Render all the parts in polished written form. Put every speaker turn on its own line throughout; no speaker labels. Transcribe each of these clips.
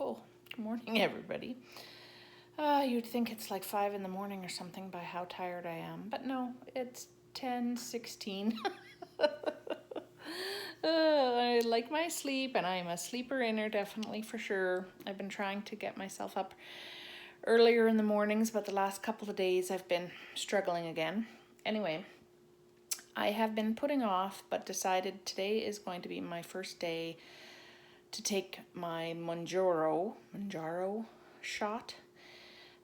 Hello, good morning everybody. You'd think it's like 5 in the morning or something by how tired I am, but no, it's 10:16. I like my sleep and I'm a sleeper inner, definitely for sure. I've been trying to get myself up earlier in the mornings, but the last couple of days I've been struggling again. Anyway, I have been putting off, but decided today is going to be my first day to take my Mounjaro shot.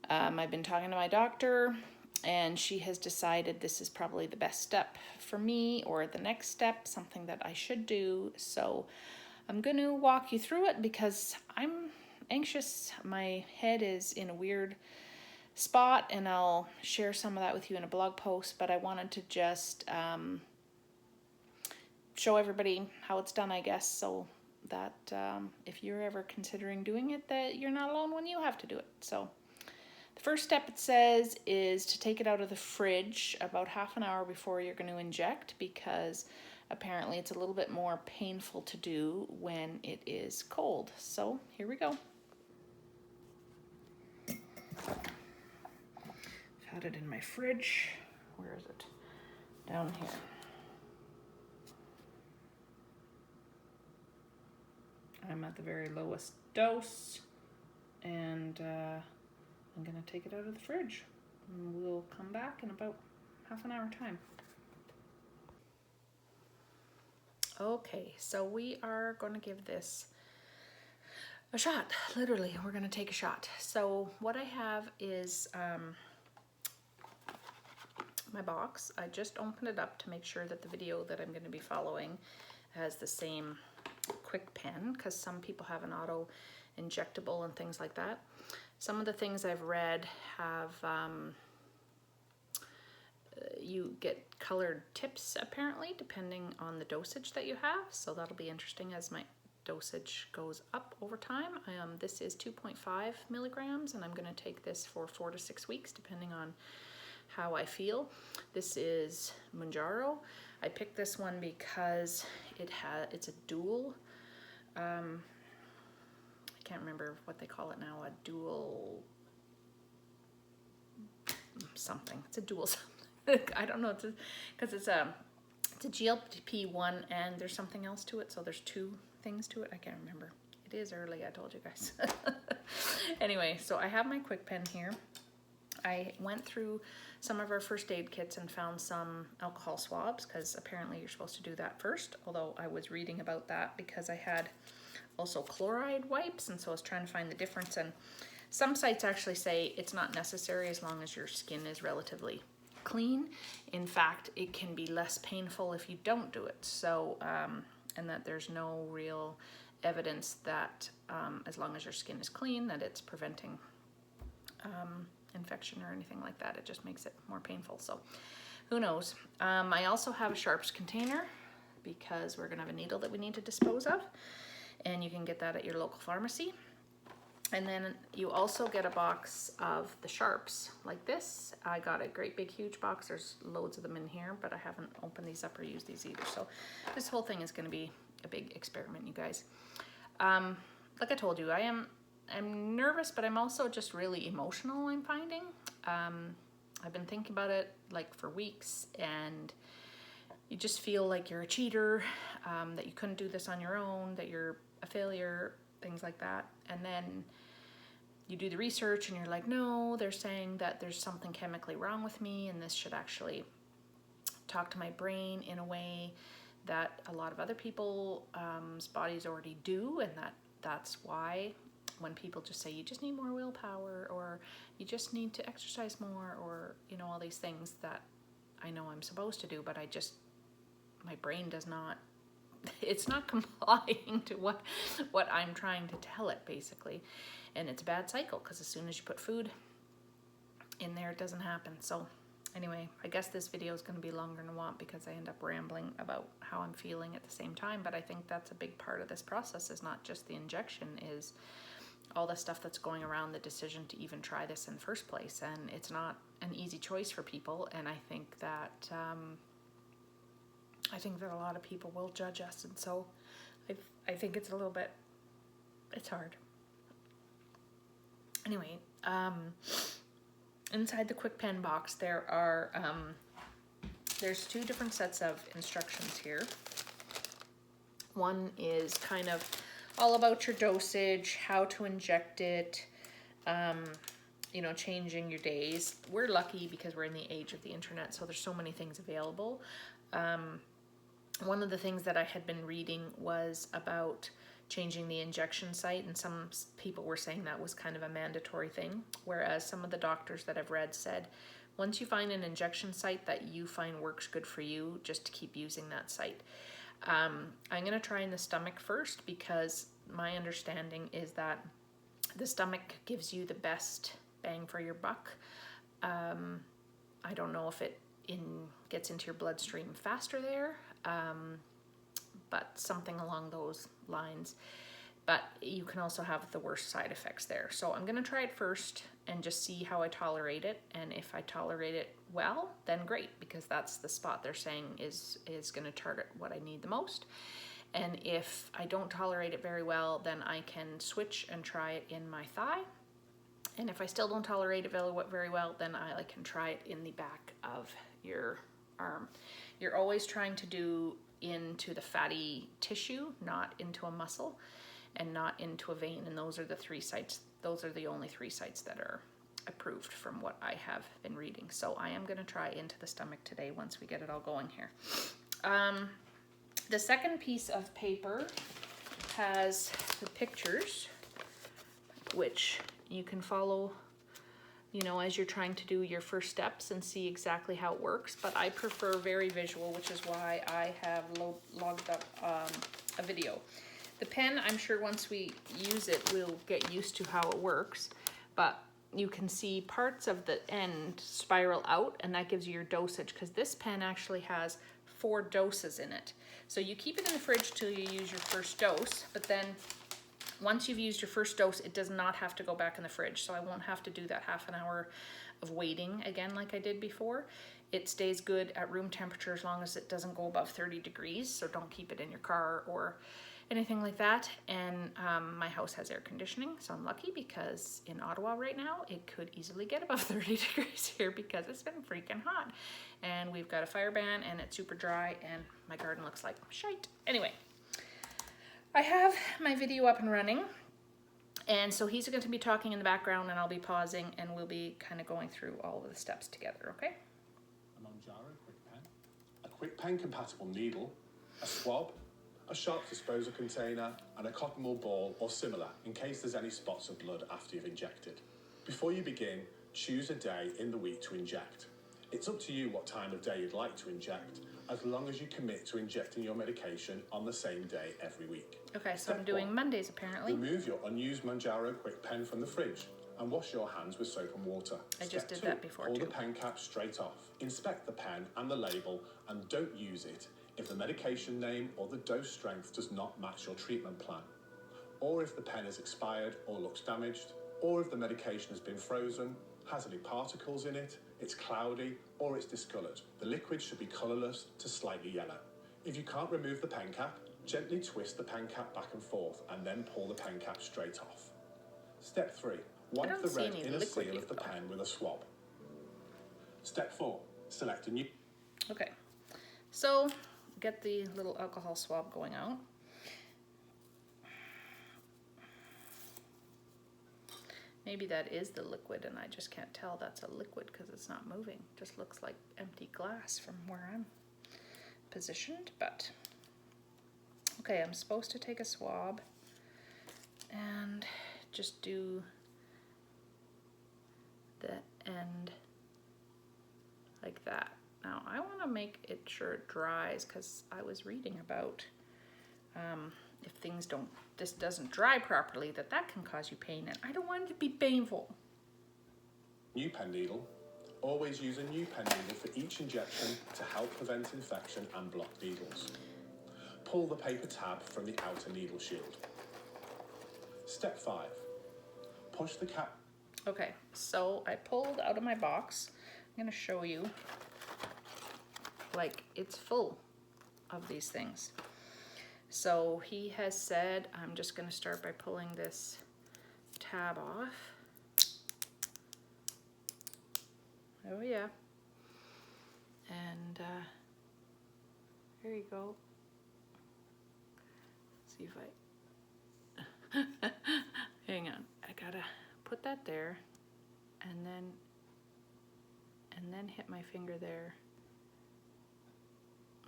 I've been talking to my doctor and she has decided this is probably the best step for me, or the next step, something that I should do. So I'm going to walk you through it because I'm anxious. My head is in a weird spot and I'll share some of that with you in a blog post, but I wanted to just show everybody how it's done, I guess, so that if you're ever considering doing it, that you're not alone when you have to do it. So the first step, it says, is to take it out of the fridge about half an hour before you're going to inject, because apparently it's a little bit more painful to do when it is cold. So here we go. I've had it in my fridge. Where is it? Down here. I'm at the very lowest dose, and I'm gonna take it out of the fridge. And we'll come back in about half an hour time. Okay, so we are gonna give this a shot. Literally, we're gonna take a shot. So what I have is my box. I just opened it up to make sure that the video that I'm gonna be following has the same KwikPen, because some people have an auto injectable and things like that. Some of the things I've read have you get colored tips apparently depending on the dosage that you have, so that'll be interesting as my dosage goes up over time. This is 2.5 milligrams and I'm going to take this for 4 to 6 weeks depending on how I feel. This is Mounjaro. I picked this one because it's a dual, I can't remember what they call it now, a dual something. It's a dual something. I don't know, because it's a GLP-1 and there's something else to it, so there's 2 things to it. I can't remember. It is early, I told you guys. Anyway, so I have my KwikPen here. I went through some of our first aid kits and found some alcohol swabs, because apparently you're supposed to do that first, although I was reading about that because I had also chloride wipes, and so I was trying to find the difference, and some sites actually say it's not necessary as long as your skin is relatively clean. In fact, it can be less painful if you don't do it. So, and that there's no real evidence that as long as your skin is clean, that it's preventing infection or anything like that. It just makes it more painful. So who knows? I also have a sharps container because we're gonna have a needle that we need to dispose of, and you can get that at your local pharmacy. And then you also get a box of the sharps like this. I got a great big huge box. There's loads of them in here, but I haven't opened these up or used these either. So this whole thing is going to be a big experiment, you guys. Like I told you, I'm nervous, but I'm also just really emotional, I'm finding. I've been thinking about it like for weeks, and you just feel like you're a cheater, that you couldn't do this on your own, that you're a failure, things like that. And then you do the research and you're like, no, they're saying that there's something chemically wrong with me, and this should actually talk to my brain in a way that a lot of other people's bodies already do, and that's why when people just say you just need more willpower, or you just need to exercise more, or you know, all these things that I know I'm supposed to do, but my brain does not, it's not complying to what I'm trying to tell it, basically. And it's a bad cycle, because as soon as you put food in there, it doesn't happen. So anyway, I guess this video is going to be longer than I want because I end up rambling about how I'm feeling at the same time. But I think that's a big part of this process, is not just the injection, is all the stuff that's going around the decision to even try this in the first place. And it's not an easy choice for people, and I think that a lot of people will judge us, and so I think it's a little bit, it's hard. Anyway, inside the KwikPen box there are there's 2 different sets of instructions here. One is kind of all about your dosage, how to inject it, you know, changing your days. We're lucky because we're in the age of the internet, so there's so many things available. One of the things that I had been reading was about changing the injection site, and some people were saying that was kind of a mandatory thing, whereas some of the doctors that I've read said once you find an injection site that you find works good for you, just to keep using that site. I'm going to try in the stomach first, because my understanding is that the stomach gives you the best bang for your buck. I don't know if it gets into your bloodstream faster there, but something along those lines. But you can also have the worst side effects there. So I'm going to try it first and just see how I tolerate it. And if I tolerate it well, then great, because that's the spot they're saying is going to target what I need the most. And if I don't tolerate it very well, then I can switch and try it in my thigh. And if I still don't tolerate it very well, then I can try it in the back of your arm. You're always trying to do into the fatty tissue, not into a muscle, and not into a vein. And those are the 3 sites. Those are the only 3 sites that are approved from what I have been reading. So I am going to try into the stomach today once we get it all going here. The second piece of paper has the pictures, which you can follow, you know, as you're trying to do your first steps and see exactly how it works. But I prefer very visual, which is why I have logged up a video. The pen, I'm sure once we use it, we'll get used to how it works. But you can see parts of the end spiral out, and that gives you your dosage, because this pen actually has 4 doses in it. So you keep it in the fridge till you use your first dose, but then once you've used your first dose, it does not have to go back in the fridge. So I won't have to do that half an hour of waiting again like I did before. It stays good at room temperature as long as it doesn't go above 30 degrees. So don't keep it in your car or anything like that. And my house has air conditioning, so I'm lucky, because in Ottawa right now, it could easily get above 30 degrees here because it's been freaking hot. And we've got a fire ban, and it's super dry, and my garden looks like shite. Anyway, I have my video up and running, and so he's going to be talking in the background, and I'll be pausing, and we'll be kind of going through all of the steps together, okay?
A Mounjaro KwikPen, a KwikPen compatible needle, a swab, a sharp disposal container, and a cotton wool ball or similar in case there's any spots of blood after you've injected. Before you begin, choose a day in the week to inject. It's up to you what time of day you'd like to inject, as long as you commit to injecting your medication on the same day every week.
Okay, so I'm doing Mondays apparently.
Remove your unused Mounjaro KwikPen from the fridge and wash your hands with soap and water.
I just did that before
too.
too.
Pull the pen cap straight off. Inspect the pen and the label, and don't use it if the medication name or the dose strength does not match your treatment plan, or if the pen is expired or looks damaged, or if the medication has been frozen, has any particles in it, it's cloudy, or it's discoloured. The liquid should be colourless to slightly yellow. If you can't remove the pen cap, gently twist the pen cap back and forth and then pull the pen cap straight off. Step 3. Wipe the red inner seal of the pen with a swab. Step 4. Select a new...
Okay, so get the little alcohol swab going out. Maybe that is the liquid and I just can't tell that's a liquid because it's not moving. It just looks like empty glass from where I'm positioned, but okay, I'm supposed to take a swab and just do the end like that. Now I want to make it sure it dries, because I was reading about if things this doesn't dry properly, that can cause you pain, and I don't want it to be painful.
New pen needle. Always use a new pen needle for each injection to help prevent infection and block needles. Pull the paper tab from the outer needle shield. Step 5. Push the cap.
Okay, so I pulled out of my box. I'm going to show you, like, it's full of these things. So he has said, I'm just going to start by pulling this tab off. Oh yeah. And here you go. Let's see if I hang on. I gotta put that there, and then hit my finger there.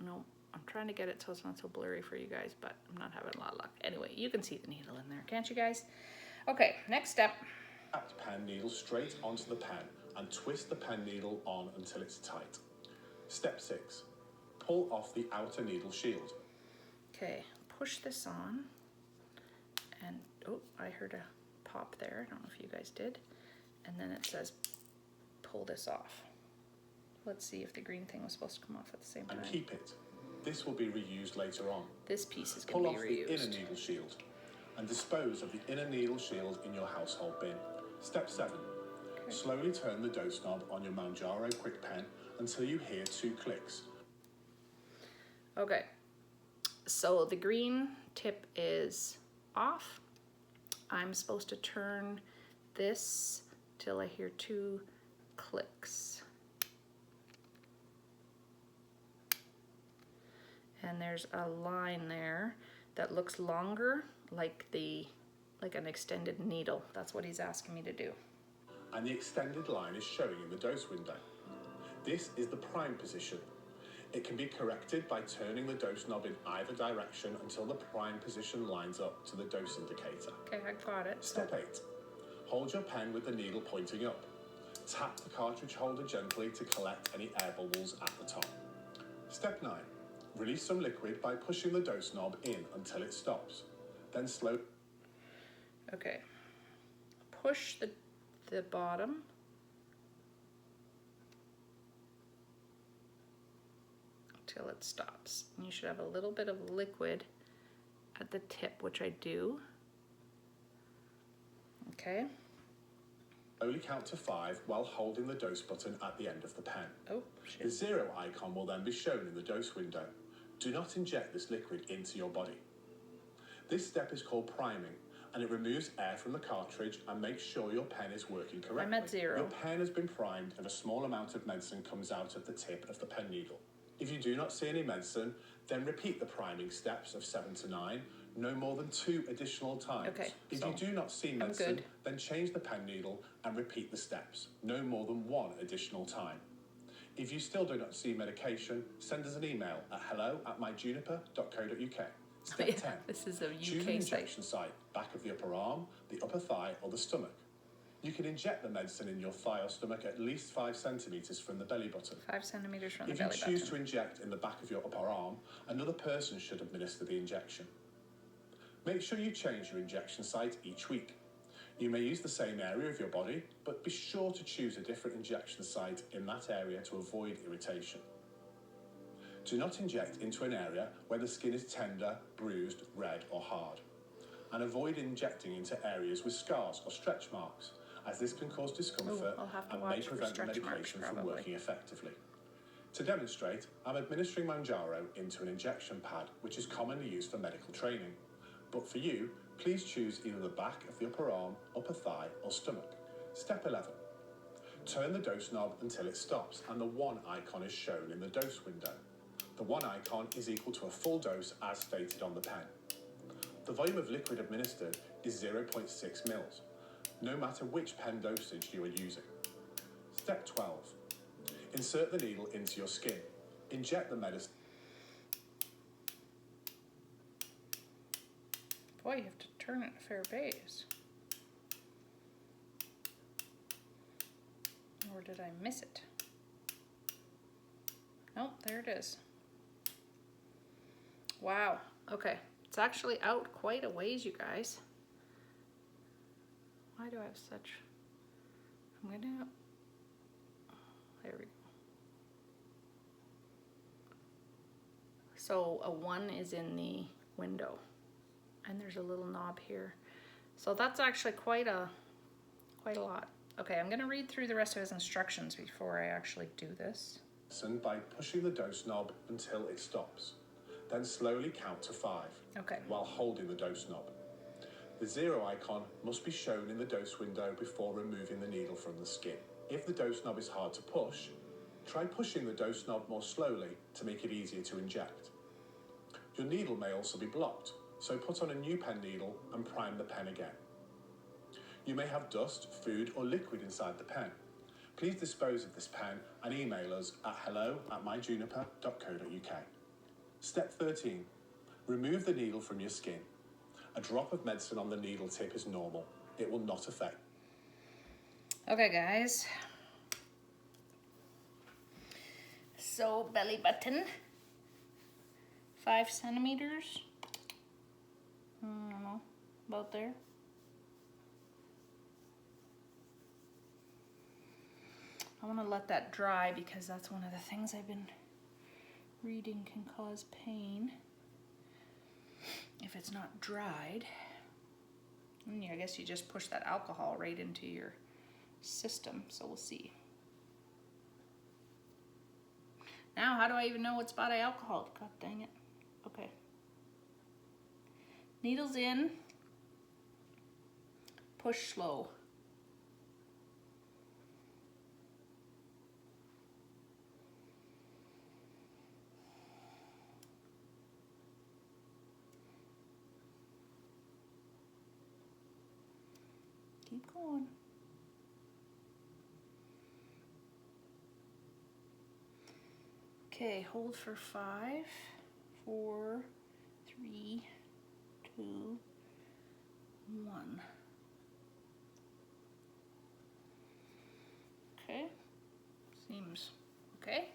No, I'm trying to get it so it's not so blurry for you guys, but I'm not having a lot of luck. Anyway, you can see the needle in there, can't you guys? Okay, next step.
Tap the pen needle straight onto the pen and twist the pen needle on until it's tight. Step 6. Pull off the outer needle shield.
Okay, push this on, and oh, I heard a pop there. I don't know if you guys did. And then it says, pull this off. Let's see if the green thing was supposed to come off at the same time.
And keep it. This will be reused later on.
This piece is going to be reused.
Pull off the inner needle shield and dispose of the inner needle shield in your household bin. Step 7. Okay. Slowly turn the dose knob on your Mounjaro KwikPen until you hear 2 clicks.
Okay, so the green tip is off. I'm supposed to turn this till I hear 2 clicks. And there's a line there that looks longer, like an extended needle. That's what he's asking me to do.
And the extended line is showing in the dose window. This is the prime position. It can be corrected by turning the dose knob in either direction until the prime position lines up to the dose indicator.
Okay, I got it.
Step 8. Hold your pen with the needle pointing up. Tap the cartridge holder gently to collect any air bubbles at the top. Step 9. Release some liquid by pushing the dose knob in until it stops. Then slow.
Okay. Push the bottom. Until it stops. And you should have a little bit of liquid at the tip, which I do. Okay.
Slowly count to 5 while holding the dose button at the end of the pen.
Oh,
The
shit.
0 icon will then be shown in the dose window. Do not inject this liquid into your body. This step is called priming, and it removes air from the cartridge and makes sure your pen is working correctly.
I'm at 0.
Your pen has been primed and a small amount of medicine comes out at the tip of the pen needle. If you do not see any medicine, then repeat the priming steps of 7 to 9, no more than 2 additional times.
Okay,
If
so
you do not see medicine,
good.
then change the pen needle and repeat the steps, no more than 1 additional time. If you still do not see medication, send us an email at hello@myjuniper.co.uk. Step 10.
This is a
Choose an
UK
injection site, back of the upper arm, the upper thigh, or the stomach. You can inject the medicine in your thigh or stomach at least 5 centimetres from the belly button.
5 centimeters from the
If you
belly
choose
button.
to inject in the back of your upper arm, another person should administer the injection. Make sure you change your injection site each week. You may use the same area of your body, but be sure to choose a different injection site in that area to avoid irritation. Do not inject into an area where the skin is tender, bruised, red, or hard. And avoid injecting into areas with scars or stretch marks, as this can cause discomfort
I'll have to
and may
watch for
prevent the
stretch marks,
medication from
probably.
working effectively. To demonstrate, I'm administering Mounjaro into an injection pad, which is commonly used for medical training. But for you, please choose either the back of the upper arm, upper thigh, or stomach. Step 11. Turn the dose knob until it stops and the 1 icon is shown in the dose window. The 1 icon is equal to a full dose as stated on the pen. The volume of liquid administered is 0.6 mils, no matter which pen dosage you are using. Step 12. Insert the needle into your skin. Inject the medicine.
Boy, you have to turn it a fair base. Or did I miss it? Nope, there it is. Wow, okay. It's actually out quite a ways, you guys. Why do I have such... I'm gonna... There we go. So a 1 is in the window. And there's a little knob here. So that's actually quite a lot. Okay, I'm gonna read through the rest of his instructions before I actually do this.
By pushing the dose knob until it stops. Then slowly count to 5
Okay.
while holding the dose knob. The 0 icon must be shown in the dose window before removing the needle from the skin. If the dose knob is hard to push, try pushing the dose knob more slowly to make it easier to inject. Your needle may also be blocked, so put on a new pen needle and prime the pen again. You may have dust, food or liquid inside the pen. Please dispose of this pen and email us at hello@myjuniper.co.uk. Step 13. Remove the needle from your skin. A drop of medicine on the needle tip is normal. It will not affect.
Okay guys, so belly button, 5 centimeters, I don't know, about there. I want to let that dry because that's one of the things I've been reading can cause pain if it's not dried. And I guess you just push that alcohol right into your system, so we'll see. Now, how do I even know what spot I alcoholed? God dang it. Okay. Needles in. Push slow. Keep going. Okay, hold for 5, 4, 3, 2, 1. Okay, seems okay.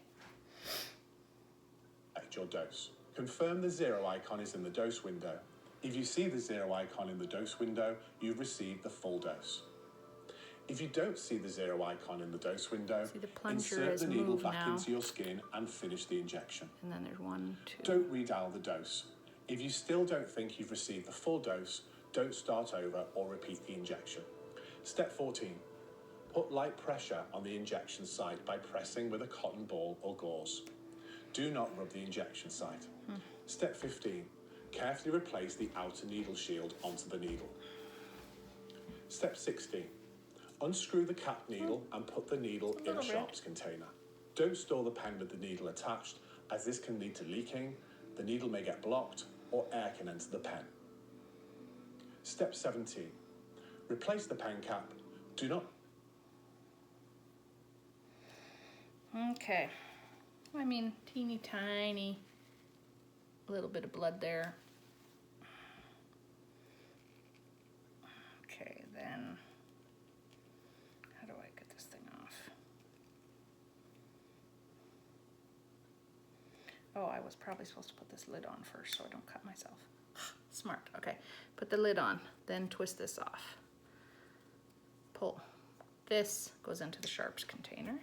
Select your dose. Confirm the 0 icon is in the dose window. If you see the 0 icon in the dose window, you've received the full dose. If you don't see the 0 icon in the dose window, insert the needle back into your skin and finish the injection.
And then there's 1, 2.
Don't redial the dose. If you still don't think you've received the full dose, don't start over or repeat the injection. Step 14. Put light pressure on the injection site by pressing with a cotton ball or gauze. Do not rub the injection site. Step 15. Carefully replace the outer needle shield onto the needle. Step 16. Unscrew the cap needle and put the needle in a sharps container. Don't store the pen with the needle attached, as this can lead to leaking, the needle may get blocked, or air can enter the pen. Step 17. Replace the pen cap. Do not...
Okay. I mean, teeny tiny little bit of blood there. Okay, then how do I get this thing off? Oh, I was probably supposed to put this lid on first so I don't cut myself. Smart. Okay, put the lid on, then twist this off. Pull. This goes into the sharps container.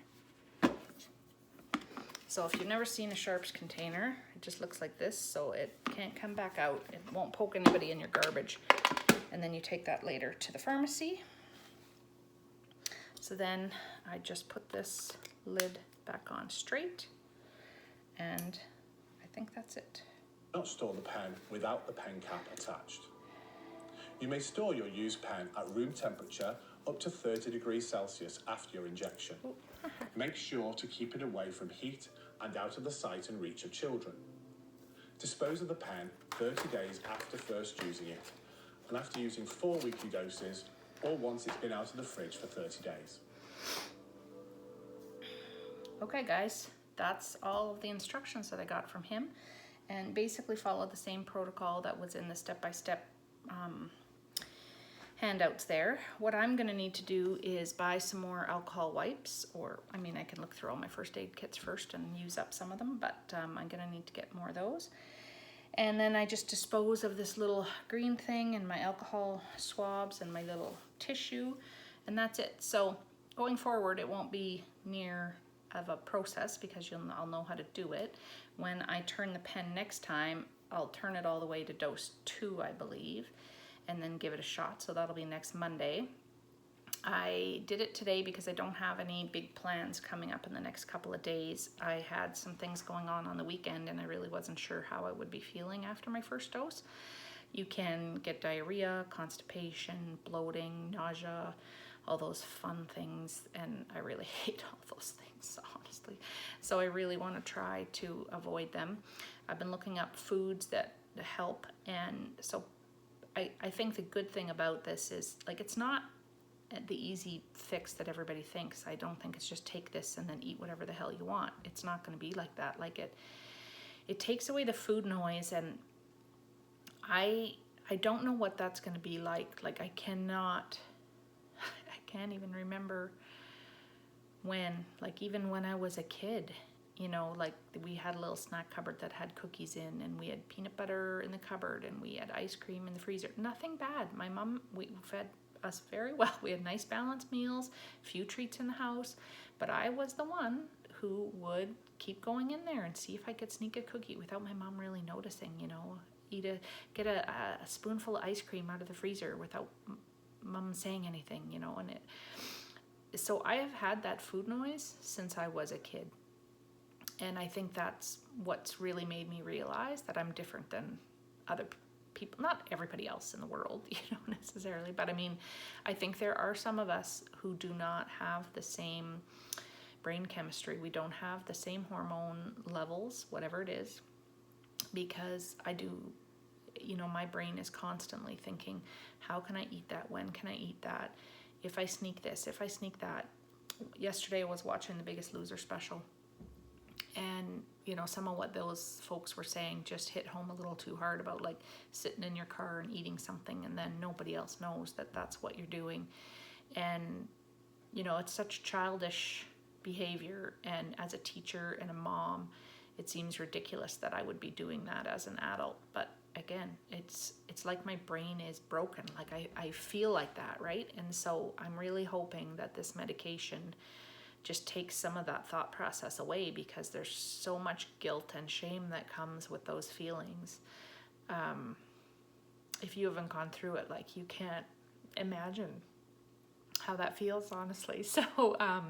So if you've never seen a sharps container, it just looks like this, so it can't come back out. It won't poke anybody in your garbage. And then you take that later to the pharmacy. So then I just put this lid back on straight, and I think that's it.
Not store the pen without the pen cap attached. You may store your used pen at room temperature up to 30 degrees Celsius after your injection. Make sure to keep it away from heat and out of the sight and reach of children. Dispose of the pen 30 days after first using it, and after using 4 weekly doses, or once it's been out of the fridge for 30 days.
Okay guys, that's all of the instructions that I got from him, and basically follow the same protocol that was in the step-by-step handouts there. What I'm gonna need to do is buy some more alcohol wipes, or I mean I can look through all my first aid kits first and use up some of them, but I'm gonna need to get more of those. And then I just dispose of this little green thing and my alcohol swabs and my little tissue, and that's it. So going forward, it won't be near of a process because I'll know how to do it. When I turn the pen next time, I'll turn it all the way to dose 2, I believe, and then give it a shot. So that'll be next Monday. I did it today because I don't have any big plans coming up in the next couple of days. I had some things going on the weekend and I really wasn't sure how I would be feeling after my first dose. You can get diarrhea, constipation, bloating, nausea, all those fun things, and I really hate all those things, honestly. So I really want to try to avoid them. I've been looking up foods that help, and so I think the good thing about this is, like, it's not the easy fix that everybody thinks. I don't think it's just take this and then eat whatever the hell you want. It's not going to be like that. Like, it takes away the food noise, and I don't know what that's going to be like. Like, I can't even remember when, like, even when I was a kid, you know, like, we had a little snack cupboard that had cookies in, and we had peanut butter in the cupboard, and we had ice cream in the freezer. Nothing bad. My mom, we fed us very well. We had nice balanced meals, few treats in the house, but I was the one who would keep going in there and see if I could sneak a cookie without my mom really noticing, you know, get a spoonful of ice cream out of the freezer without mom saying anything, you know. And so I have had that food noise since I was a kid. And I think that's what's really made me realize that I'm different than other people. Not everybody else in the world, you know, necessarily. But I mean, I think there are some of us who do not have the same brain chemistry. We don't have the same hormone levels, whatever it is, because I do, you know, my brain is constantly thinking, how can I eat that? When can I eat that? If I sneak this, if I sneak that. Yesterday I was watching The Biggest Loser special. And, you know, some of what those folks were saying just hit home a little too hard about, like, sitting in your car and eating something and then nobody else knows that that's what you're doing. And, you know, it's such childish behavior. And as a teacher and a mom, it seems ridiculous that I would be doing that as an adult. But again, it's like my brain is broken. Like, I feel like that, right? And so I'm really hoping that this medication just takes some of that thought process away, because there's so much guilt and shame that comes with those feelings. If you haven't gone through it, like, you can't imagine how that feels, honestly. So I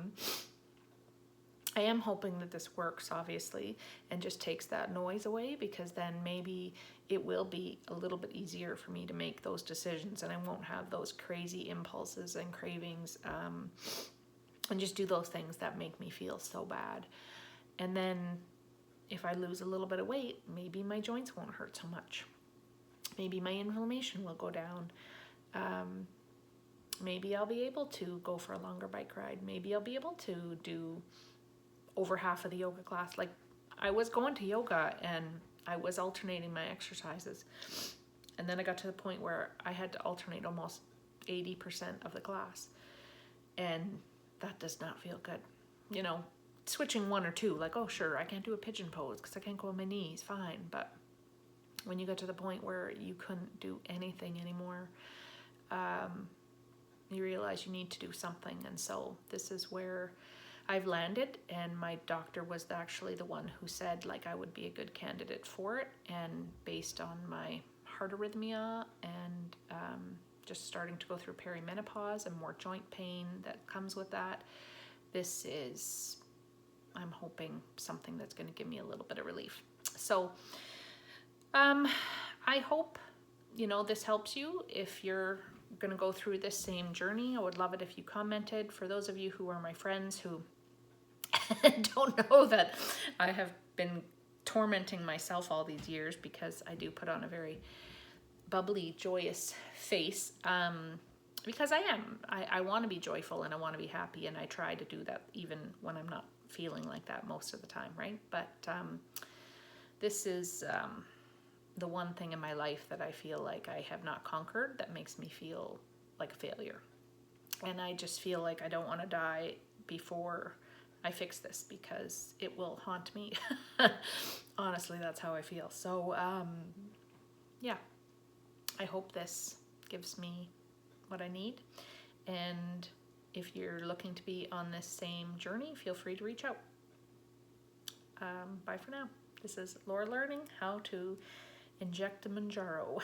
am hoping that this works, obviously, and just takes that noise away, because then maybe it will be a little bit easier for me to make those decisions, and I won't have those crazy impulses and cravings, and just do those things that make me feel so bad. And then if I lose a little bit of weight, maybe my joints won't hurt so much. Maybe my inflammation will go down. Maybe I'll be able to go for a longer bike ride. Maybe I'll be able to do over half of the yoga class. Like, I was going to yoga and I was alternating my exercises. And then I got to the point where I had to alternate almost 80% of the class. And that does not feel good. You know, switching one or two, like, oh, sure, I can't do a pigeon pose because I can't go on my knees, fine. But when you get to the point where you couldn't do anything anymore, you realize you need to do something. And so this is where I've landed, and my doctor was actually the one who said, like, I would be a good candidate for it. And based on my heart arrhythmia and just starting to go through perimenopause and more joint pain that comes with that, this is, I'm hoping, something that's going to give me a little bit of relief. So I hope, you know, this helps you. If you're going to go through this same journey, I would love it if you commented. For those of you who are my friends who don't know that I have been tormenting myself all these years, because I do put on a very bubbly, joyous face, because I am. I want to be joyful and I want to be happy, and I try to do that even when I'm not feeling like that most of the time, right? But this is the one thing in my life that I feel like I have not conquered, that makes me feel like a failure. And I just feel like I don't want to die before I fix this, because it will haunt me. Honestly, that's how I feel. So yeah, I hope this gives me what I need. And if you're looking to be on this same journey, feel free to reach out. Bye for now. This is Laura learning how to inject a Mounjaro.